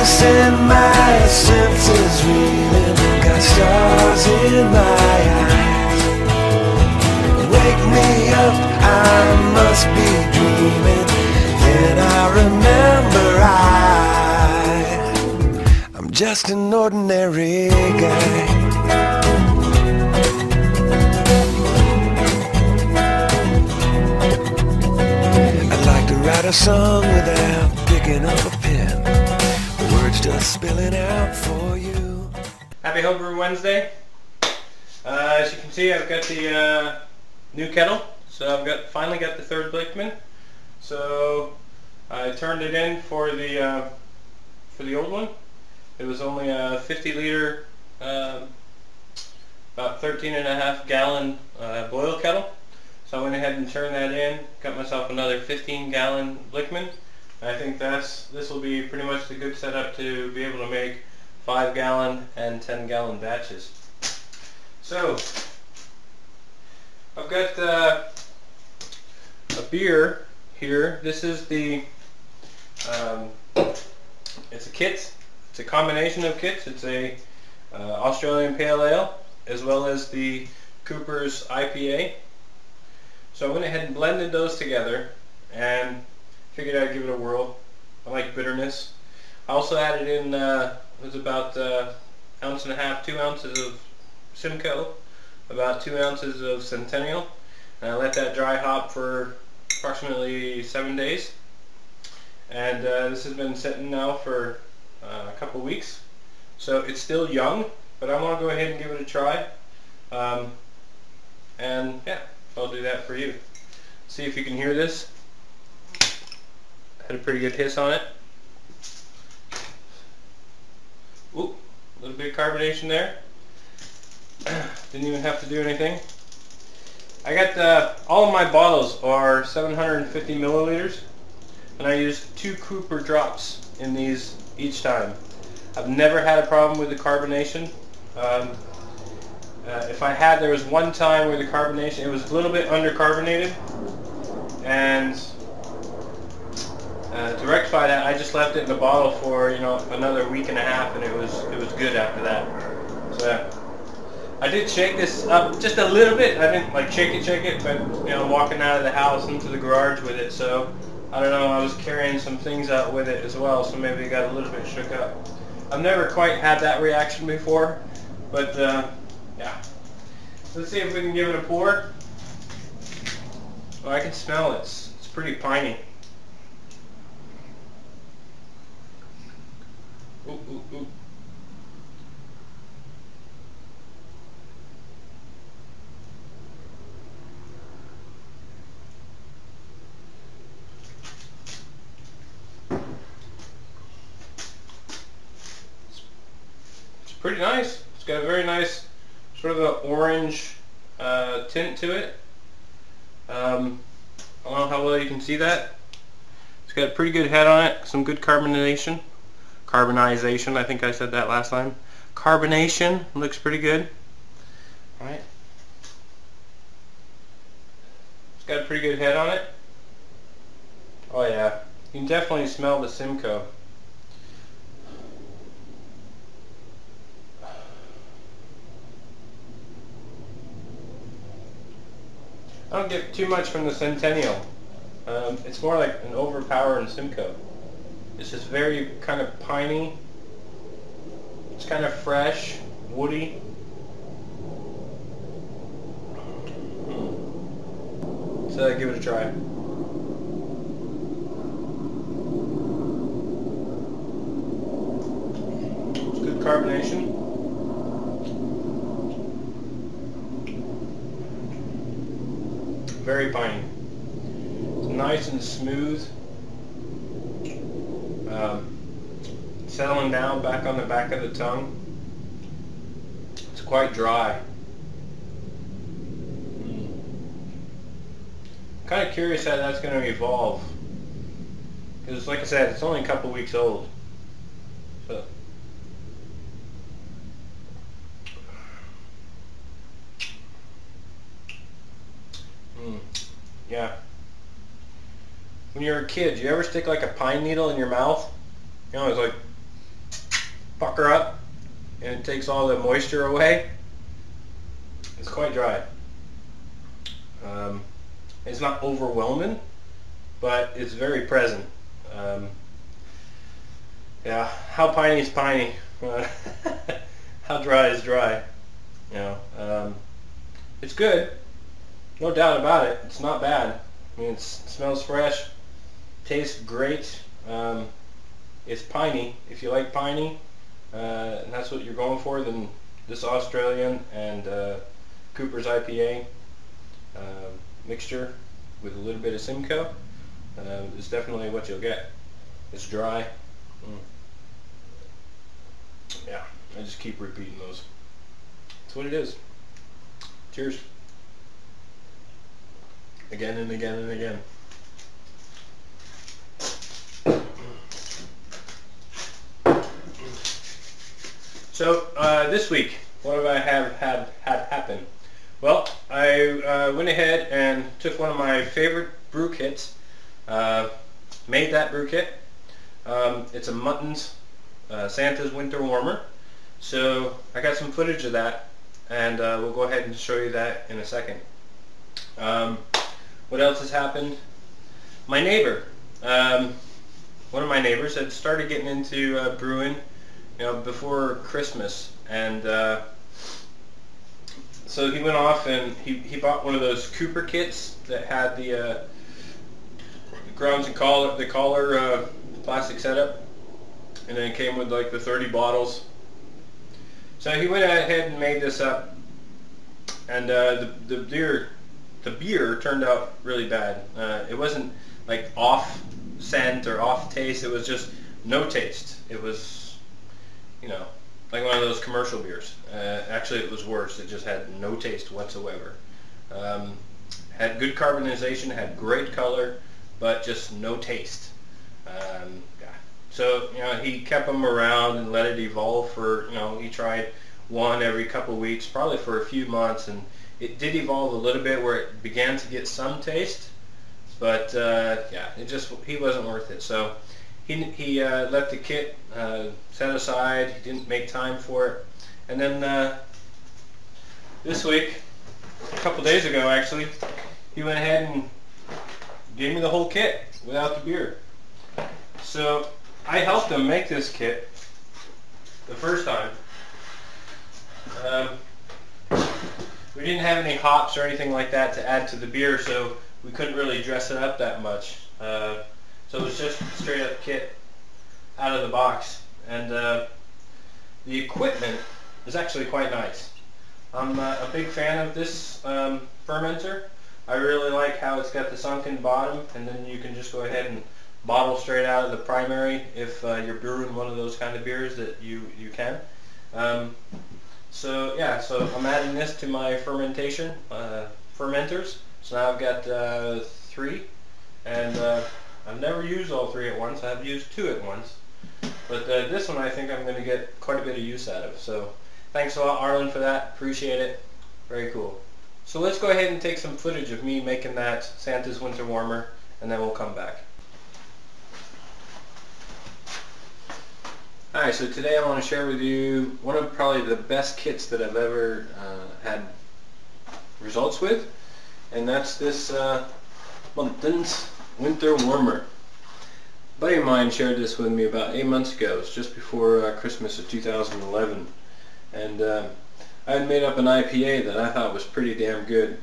losing my senses, reeling, got stars in my eyes. Wake me up, I must be dreaming. Then I remember I'm just an ordinary guy. Write a song without picking up a pen, the words just spilling out for you. Happy Homebrew Wednesday. As you can see, I've got the new kettle, so I've finally got the third Blickman. So I turned it in for the old one. It was only a 50-liter, about 13.5 gallon boil kettle. So I went ahead and turned that in, got myself another 15-gallon Blickman. I think this will be pretty much the good setup to be able to make 5-gallon and 10-gallon batches. So I've got a beer here. This is the it's a kit. It's a combination of kits. It's a Australian Pale Ale as well as the Cooper's IPA. So I went ahead and blended those together and figured I'd give it a whirl. I like bitterness. I also added in, it was about 1.5 ounces, 2 ounces of Simcoe, about 2 ounces of Centennial, and I let that dry hop for approximately 7 days. And this has been sitting now for a couple weeks. So it's still young, but I want to go ahead and give it a try. And yeah, I'll do that for you. See if you can hear this. Had a pretty good hiss on it. Ooh, a little bit of carbonation there. Didn't even have to do anything. I got all of my bottles are 750 milliliters, and I used 2 Cooper drops in these each time. I've never had a problem with the carbonation. There was one time where the carbonation, it was a little bit undercarbonated, and to rectify that, I just left it in the bottle for another week and a half, and it was good after that. So yeah. I did shake this up just a little bit. I didn't like shake it, but I'm walking out of the house into the garage with it, so I don't know. I was carrying some things out with it as well, so maybe it got a little bit shook up. I've never quite had that reaction before, but yeah. Let's see if we can give it a pour. Oh, I can smell it. It's pretty piney. Ooh, ooh, ooh. It's pretty nice. It's got a very nice sort of an orange tint to it. I don't know how well you can see that. It's got a pretty good head on it, some good carbonization, I think I said that last time. Carbonation looks pretty good. Alright. It's got a pretty good head on it. Oh yeah, you can definitely smell the Simcoe. I don't get too much from the Centennial. It's more like an overpowering Simcoe. It's just very kind of piney. It's kind of fresh, woody. So give it a try. It's good carbonation. Very piney. It's nice and smooth. Settling down back on the back of the tongue. It's quite dry. I'm kind of curious how that's going to evolve. Because like I said, it's only a couple weeks old. So. Yeah. When you're a kid, do you ever stick like a pine needle in your mouth? It's like pucker up and it takes all the moisture away. It's quite dry. It's not overwhelming, but it's very present. Yeah, how piney is piney? How dry is dry? You know, it's good, no doubt about it. It's not bad. I mean, it smells fresh, tastes great. It's piney. If you like piney, and that's what you're going for, then this Australian and Cooper's IPA mixture with a little bit of Simcoe is definitely what you'll get. It's dry. Yeah, I just keep repeating those. That's what it is. Cheers. Again and again and again. So this week, what have I had happen? Well, I went ahead and took one of my favorite brew kits, made that brew kit. It's a Muntons Santa's Winter Warmer. So I got some footage of that, and we'll go ahead and show you that in a second. What else has happened? My neighbor, one of my neighbors had started getting into brewing, you know, before Christmas, and so he went off and he bought one of those Cooper kits that had the grounds and collar, the collar plastic setup, and then it came with like the 30 bottles. So he went ahead and made this up, and the beer turned out really bad. It wasn't like off scent or off taste. It was just no taste. It was, you know, like one of those commercial beers. Actually, it was worse. It just had no taste whatsoever. Had good carbonization, had great color, but just no taste. Yeah. So, you know, he kept them around and let it evolve for, you know, he tried one every couple weeks, probably for a few months, and it did evolve a little bit where it began to get some taste, but yeah, he wasn't worth it. So he let the kit set aside. He didn't make time for it, and then this week, a couple days ago actually, he went ahead and gave me the whole kit without the beer. So I helped him make this kit the first time. We didn't have any hops or anything like that to add to the beer, so we couldn't really dress it up that much. So it was just straight up kit out of the box, and the equipment is actually quite nice. I'm a big fan of this fermenter. I really like how it's got the sunken bottom, and then you can just go ahead and bottle straight out of the primary if you're brewing one of those kind of beers that you can. So yeah, so I'm adding this to my fermentation fermenters. So now I've got 3, and I've never used all 3 at once. I've used 2 at once, but this one I think I'm going to get quite a bit of use out of. So thanks a lot, Arlen, for that. Appreciate it. Very cool. So let's go ahead and take some footage of me making that Santa's Winter Warmer, and then we'll come back. Alright, so today I want to share with you one of probably the best kits that I've ever had results with, and that's this Muntons Winter Warmer. A buddy of mine shared this with me about 8 months ago. It was just before Christmas of 2011, and I had made up an IPA that I thought was pretty damn good,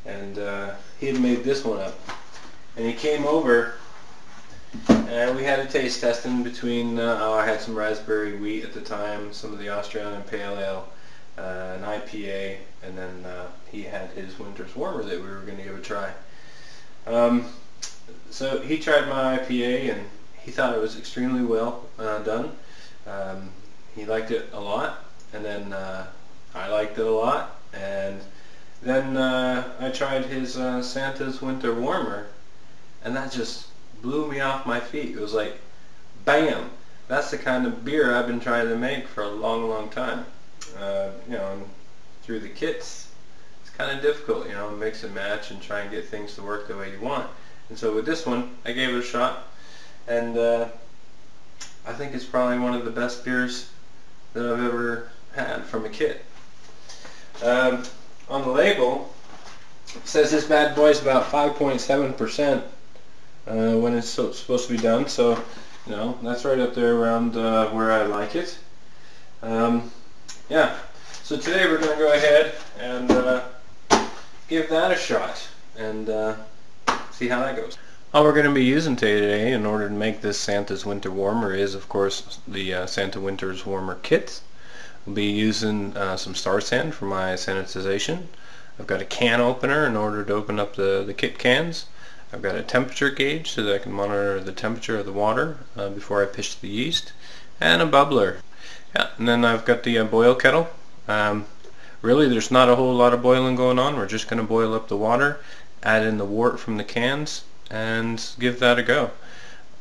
and he had made this one up, and he came over and we had a taste testing between, I had some raspberry wheat at the time, some of the Australian Pale Ale, an IPA, and then he had his Winter's Warmer that we were going to give a try. So he tried my IPA and he thought it was extremely well done. He liked it a lot, and then I liked it a lot, and then I tried his Santa's Winter Warmer, and that just blew me off my feet. It was like, bam! That's the kind of beer I've been trying to make for a long, long time. You know, and through the kits, it's kind of difficult, you know, mix and match and try and get things to work the way you want. And so with this one, I gave it a shot, and I think it's probably one of the best beers that I've ever had from a kit. On the label, it says this bad boy is about 5.7% when it's supposed to be done, so you know, that's right up there around where I like it. Yeah, so today we're going to go ahead and give that a shot and see how that goes. All we're going to be using today in order to make this Santa's Winter Warmer is, of course, the Santa Winter's Warmer kit. We'll be using some star sand for my sanitization. I've got a can opener in order to open up the kit cans. I've got a temperature gauge so that I can monitor the temperature of the water before I pitch the yeast, and a bubbler. Yeah, and then I've got the boil kettle. Really, there's not a whole lot of boiling going on. We're just going to boil up the water, add in the wort from the cans, and give that a go.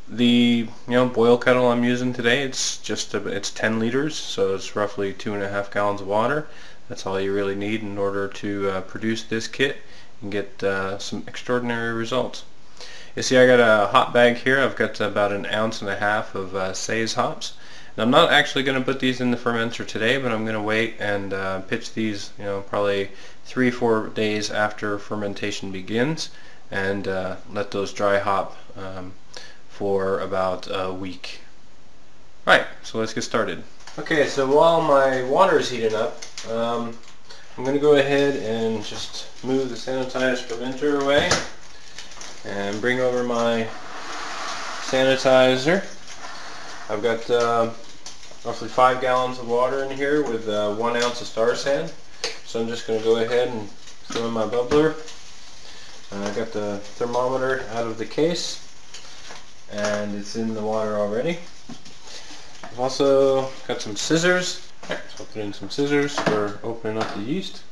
The boil kettle I'm using today, it's 10 liters, so it's roughly 2.5 gallons of water. That's all you really need in order to produce this kit and get some extraordinary results. You see, I got a hop bag here. I've got about 1.5 ounces of Says hops. And I'm not actually going to put these in the fermenter today, but I'm going to wait and pitch these, probably 3-4 days after fermentation begins, and let those dry hop for about a week. Right, so let's get started. Okay, so while my water is heating up, I'm going to go ahead and just move the sanitized fermenter away and bring over my sanitizer. I've got roughly 5 gallons of water in here with 1 ounce of star sand. So I'm just going to go ahead and throw in my bubbler. I got the thermometer out of the case and it's in the water already. I've also got some scissors. Alright, so I'll put in some scissors for opening up the yeast.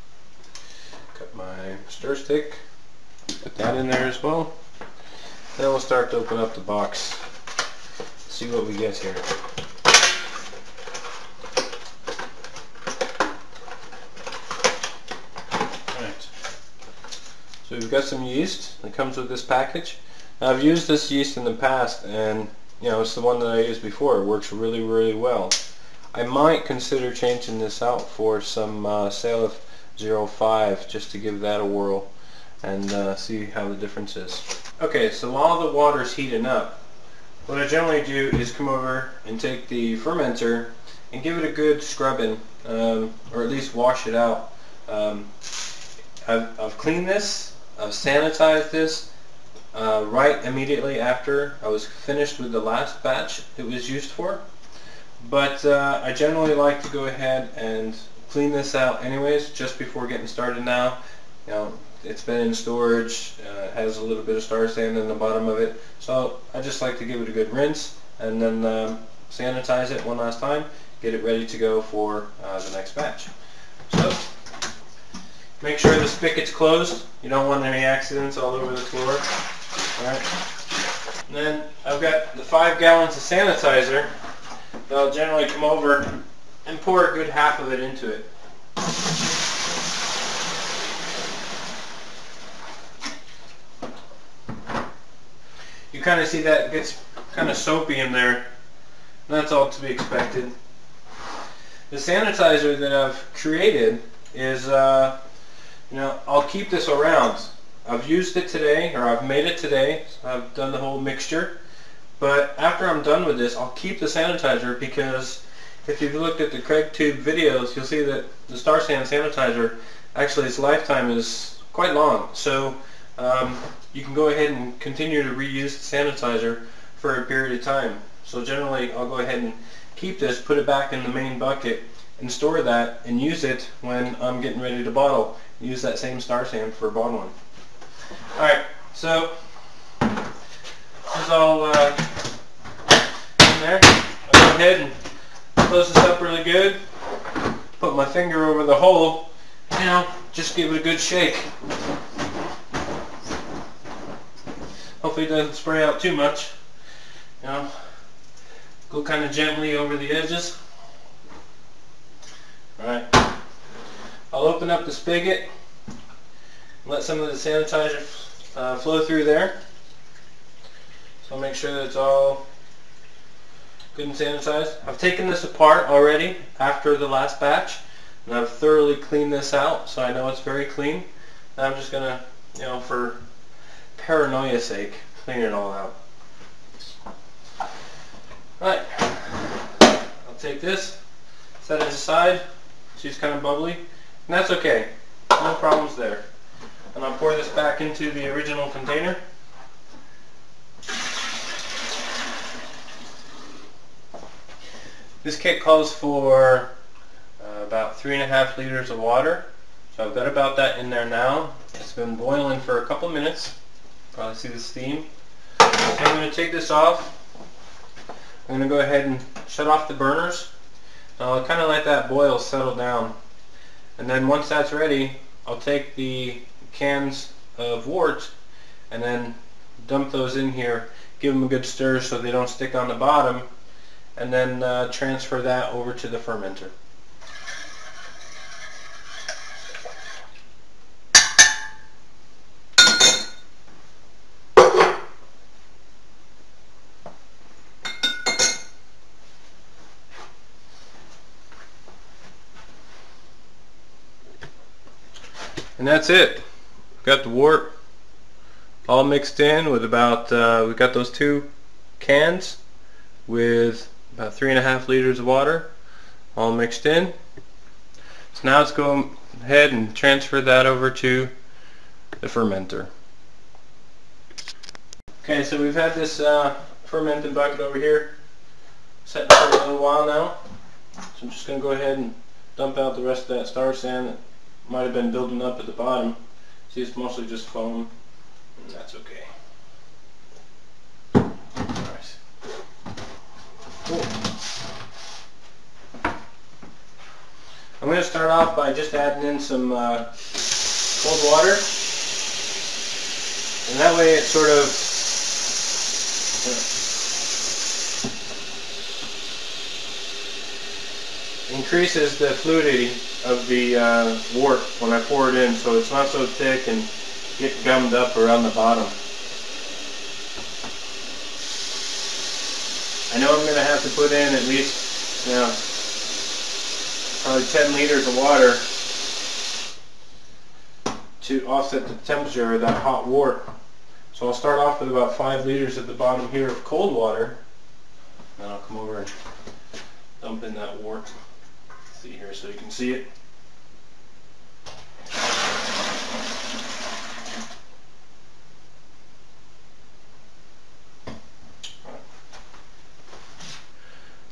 Got my stir stick, put that in there as well. Then we'll start to open up the box. See what we get here. Alright, so we've got some yeast that comes with this package. Now, I've used this yeast in the past, and it's the one that I used before. It works really, really well. I might consider changing this out for some Salif 05 just to give that a whirl and see how the difference is. Okay, so while the water's heating up, what I generally do is come over and take the fermenter and give it a good scrubbing, or at least wash it out. I've cleaned this, I've sanitized this right immediately after I was finished with the last batch it was used for. But I generally like to go ahead and clean this out anyways, just before getting started now. It's been in storage, it has a little bit of star sand in the bottom of it, so I just like to give it a good rinse and then sanitize it one last time, get it ready to go for the next batch. So, make sure the spigot's closed. You don't want any accidents all over the floor. Alright. And then I've got the 5 gallons of sanitizer. I'll generally come over and pour a good half of it into it. You kind of see that it gets kind of soapy in there. That's all to be expected. The sanitizer that I've created is, I'll keep this around. I've used it today, or I've made it today. So I've done the whole mixture. But after I'm done with this, I'll keep the sanitizer, because if you've looked at the Craig Tube videos, you'll see that the Star Sand sanitizer, actually its lifetime is quite long. So you can go ahead and continue to reuse the sanitizer for a period of time. So generally, I'll go ahead and keep this, put it back in the main bucket, and store that, and use it when I'm getting ready to bottle. Use that same Star Sand for bottling. Alright, so this is all in there. I'll go ahead and close this up really good. Put my finger over the hole. Just give it a good shake. Hopefully it doesn't spray out too much. Go kind of gently over the edges. Alright. I'll open up the spigot. Let some of the sanitizer flow through there. So I'll make sure that it's all good and sanitized. I've taken this apart already after the last batch, and I've thoroughly cleaned this out, so I know it's very clean. Now I'm just gonna, for paranoia's sake, clean it all out. Right, I'll take this, set it aside. She's kind of bubbly, and that's okay. No problems there. And I'll pour this back into the original container. This kit calls for about 3.5 liters of water. So I've got about that in there now. It's been boiling for a couple minutes. Probably see the steam. So I'm going to take this off. I'm going to go ahead and shut off the burners. I'll kind of let that boil settle down. And then once that's ready, I'll take the cans of wort and then dump those in here. Give them a good stir so they don't stick on the bottom. And then transfer that over to the fermenter. And that's it. We've got the wort all mixed in with about, we've got those 2 cans with about 3.5 liters of water all mixed in. So now let's go ahead and transfer that over to the fermenter. Okay, so we've had this fermented bucket over here set for a little while now. So I'm just going to go ahead and dump out the rest of that star sand that might have been building up at the bottom. See, it's mostly just foam, and that's okay. Alright. Cool. I'm going to start off by just adding in some cold water, and that way it sort of increases the fluidity of the wort when I pour it in, so it's not so thick and get gummed up around the bottom. I know I'm going to have to put in at least, probably 10 liters of water to offset the temperature of that hot wort. So I'll start off with about 5 liters at the bottom here of cold water, and I'll come over and dump in that wort. See here so you can see it.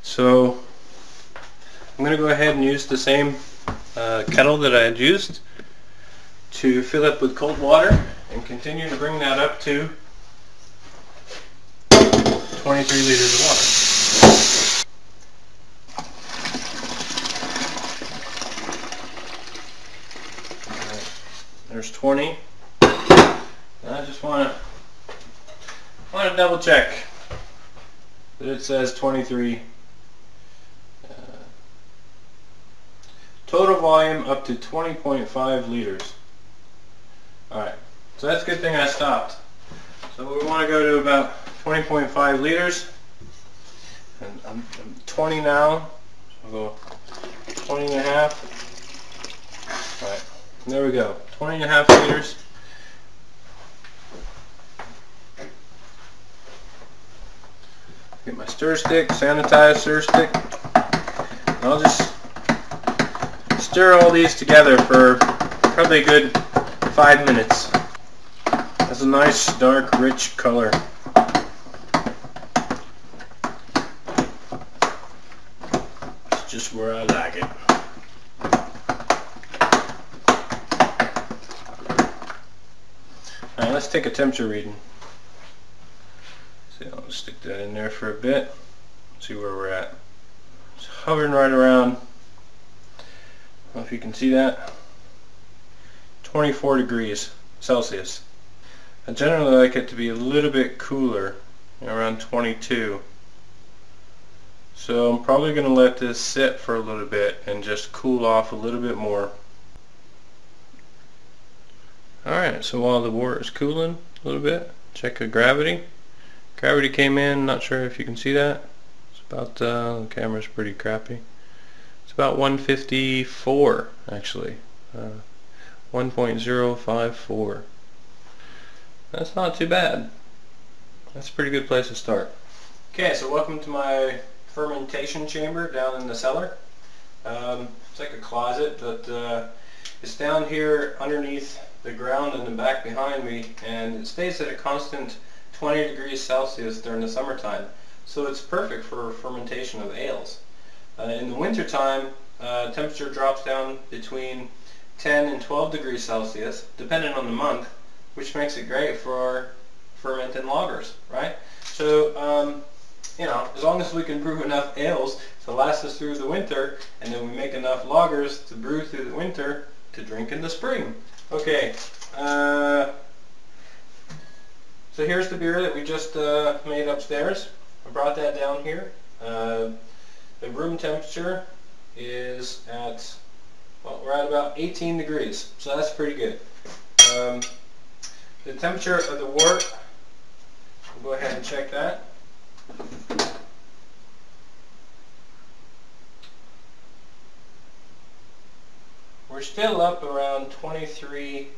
So I'm going to go ahead and use the same kettle that I had used to fill up with cold water and continue to bring that up to 23 liters of water. Alright, there's 20. And I just want to double check that it says 23. Total volume up to 20.5 liters. Alright, so that's a good thing I stopped. So we want to go to about 20.5 liters. And I'm 20 now. So I'll go 20 and a half. Alright, there we go. 20 and a half liters. Get my stir stick, sanitized stir stick. And I'll just stir all these together for probably a good 5 minutes. That's a nice dark rich color. It's just where I like it. Alright, let's take a temperature reading. See, I'll stick that in there for a bit. See where we're at. It's hovering right around, I don't know if you can see that, 24 degrees Celsius. I generally like it to be a little bit cooler, around 22. So I'm probably going to let this sit for a little bit and just cool off a little bit more. Alright, so while the wort is cooling a little bit, check the gravity. Gravity came in, not sure if you can see that. It's About the camera's pretty crappy. It's about 154 actually. 1.054. That's not too bad. That's a pretty good place to start. Okay, so welcome to my fermentation chamber down in the cellar. It's like a closet, but it's down here underneath the ground in the back behind me, and it stays at a constant 20 degrees Celsius during the summertime. So it's perfect for fermentation of ales. In the wintertime, temperature drops down between 10 and 12 degrees Celsius, depending on the month, which makes it great for fermenting lagers, right? So, you know, as long as we can brew enough ales to last us through the winter, and then we make enough lagers to brew through the winter to drink in the spring. Okay, so here's the beer that we just made upstairs. I brought that down here. The room temperature is at, well, we're at about 18 degrees, so that's pretty good. The temperature of the wort, we'll go ahead and check that. We're still up around 23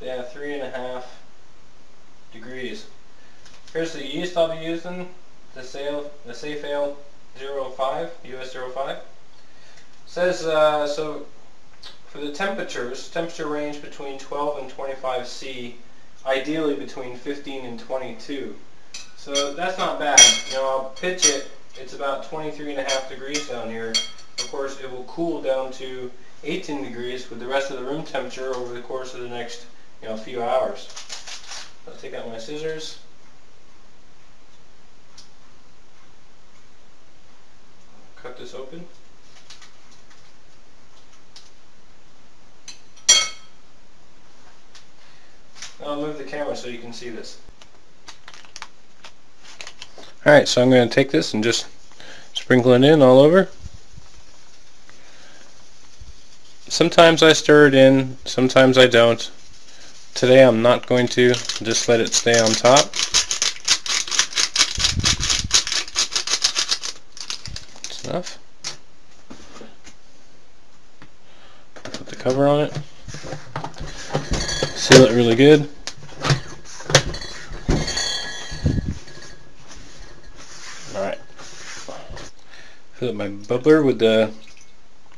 and a half degrees. Here's the yeast I'll be using, the Safe Ale 05, US 05. Says, so for the temperature range between 12 and 25 C, ideally between 15 and 22. So that's not bad. You know, I'll pitch it, it's about 23 and a half degrees down here. Of course, it will cool down to 18 degrees with the rest of the room temperature over the course of the next, you know, few hours. I'll take out my scissors. Cut this open. I'll move the camera so you can see this. Alright, so I'm going to take this and just sprinkle it in all over. Sometimes I stir it in, sometimes I don't. Today I'm not going to, just let it stay on top. That's enough. Put the cover on it. Seal it really good. Alright. Fill up my bubbler with the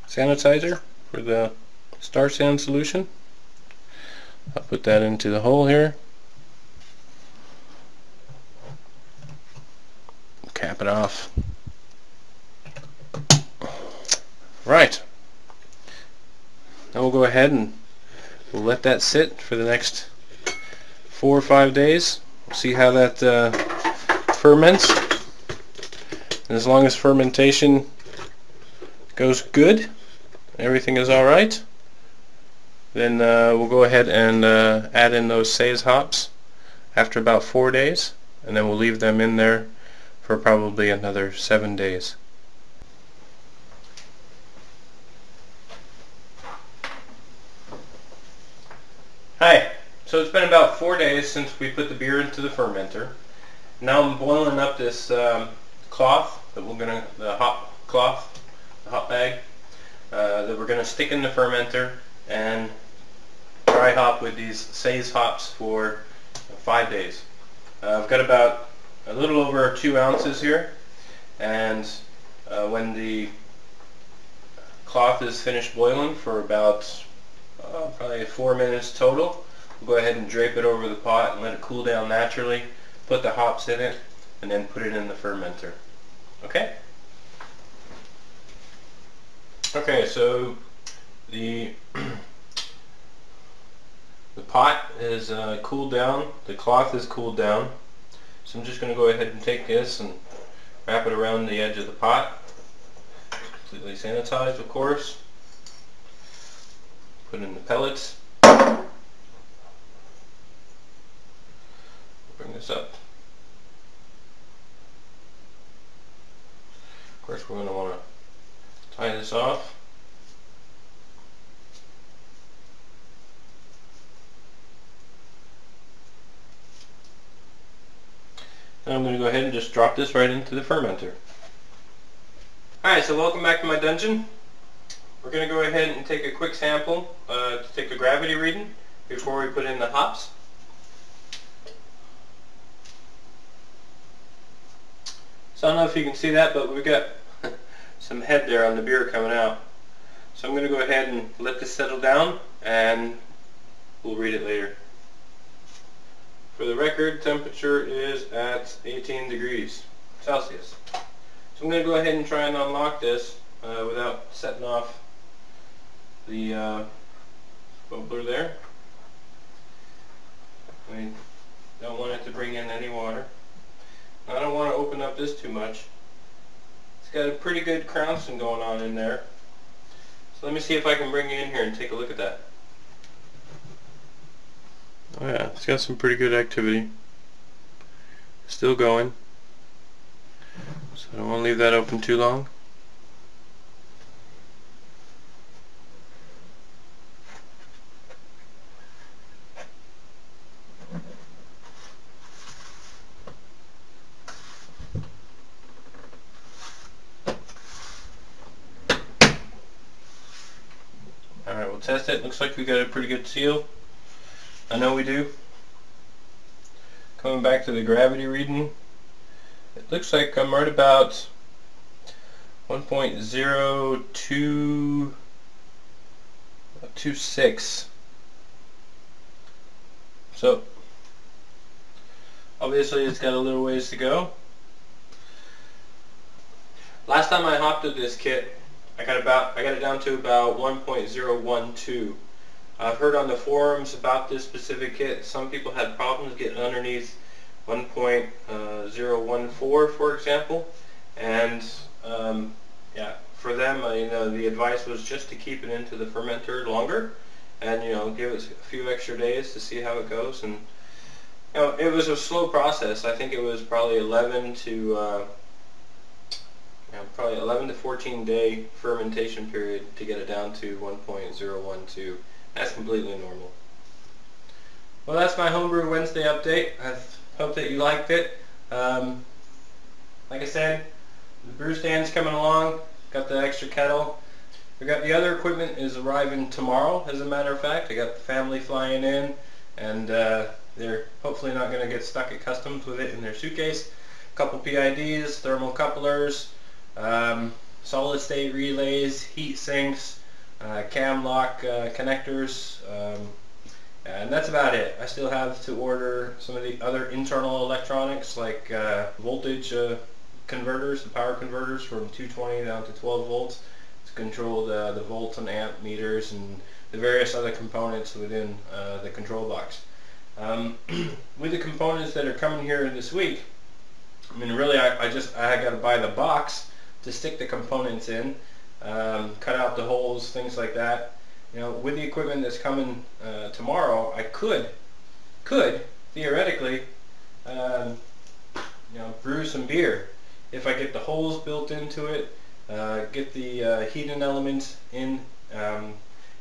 sanitizer for the star sand solution. I'll put that into the hole here. Cap it off. Right. Now we'll go ahead and we'll let that sit for the next 4 or 5 days. We'll see how that ferments. And as long as fermentation goes good, everything is alright, then we'll go ahead and add in those Saez hops after about 4 days, and then we'll leave them in there for probably another 7 days. Hi, so it's been about 4 days since we put the beer into the fermenter. Now I'm boiling up this cloth that the hop cloth, the hop bag, that we're going to stick in the fermenter and dry hop with these Saez hops for 5 days. I've got about a little over 2 ounces here, and when the cloth is finished boiling for about probably 4 minutes total, we'll go ahead and drape it over the pot and let it cool down naturally, put the hops in it, and then put it in the fermenter. Okay? Okay, so the pot is cooled down, the cloth is cooled down, so I'm just going to go ahead and take this and wrap it around the edge of the pot, completely sanitized of course, put in the pellets, bring this up. Of course we're going to want to tie this off. Now I'm going to go ahead and just drop this right into the fermenter. Alright, so welcome back to my dungeon. We're going to go ahead and take a quick sample to take a gravity reading before we put in the hops. So I don't know if you can see that, but we've got some head there on the beer coming out. So I'm going to go ahead and let this settle down and we'll read it later. For the record, temperature is at 18 degrees Celsius. So I'm going to go ahead and try and unlock this without setting off the bubbler there. I don't want it to bring in any water. I don't want to open up this too much. It's got a pretty good crownsing going on in there. So let me see if I can bring you in here and take a look at that. Oh yeah, it's got some pretty good activity. Still going. So I don't want to leave that open too long. Alright, we'll test it. Looks like we got a pretty good seal. I know we do. Coming back to the gravity reading, it looks like I'm right about 1.0226. So obviously it's got a little ways to go. Last time I hopped with this kit, I got it down to about 1.012. I've heard on the forums about this specific kit, some people had problems getting underneath 1.014, for example, and yeah, for them, the advice was just to keep it into the fermenter longer, and give it a few extra days to see how it goes. And it was a slow process. I think it was probably 11 to 14 day fermentation period to get it down to 1.012. That's completely normal. Well, that's my Homebrew Wednesday update. I hope that you liked it. Like I said, the brew stand's coming along. Got the extra kettle. We got the other equipment is arriving tomorrow, as a matter of fact. I got the family flying in, and they're hopefully not going to get stuck at customs with it in their suitcase. A couple PIDs, thermal couplers, solid state relays, heat sinks, cam lock connectors, and that's about it. I still have to order some of the other internal electronics like voltage converters, the power converters from 220 down to 12 volts to control the volts and amp meters and the various other components within the control box. With the components that are coming here this week, I mean, really I got to buy the box to stick the components in, cut out the holes, things like that. With the equipment that's coming tomorrow, I could theoretically brew some beer if I get the holes built into it, get the heating elements in,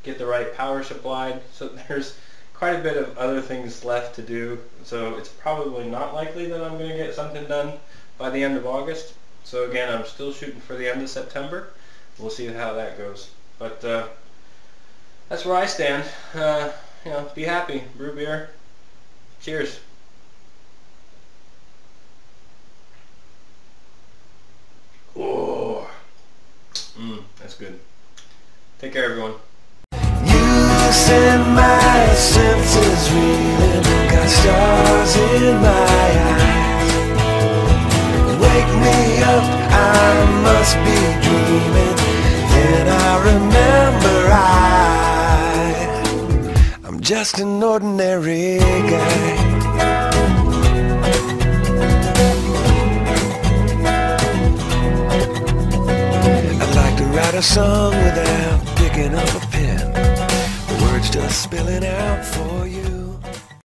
get the right power supplied. So there's quite a bit of other things left to do, so it's probably not likely that I'm going to get something done by the end of August. So again, I'm still shooting for the end of September. We'll see how that goes. But that's where I stand. Be happy, brew beer. Cheers. Oh, that's good. Take care, everyone. You send my senses reeling, got stars in my eyes. Wake me up, I must be dreaming. Then I remember I'm just an ordinary guy. I'd like to write a song without picking up a pen, words just spilling out for you.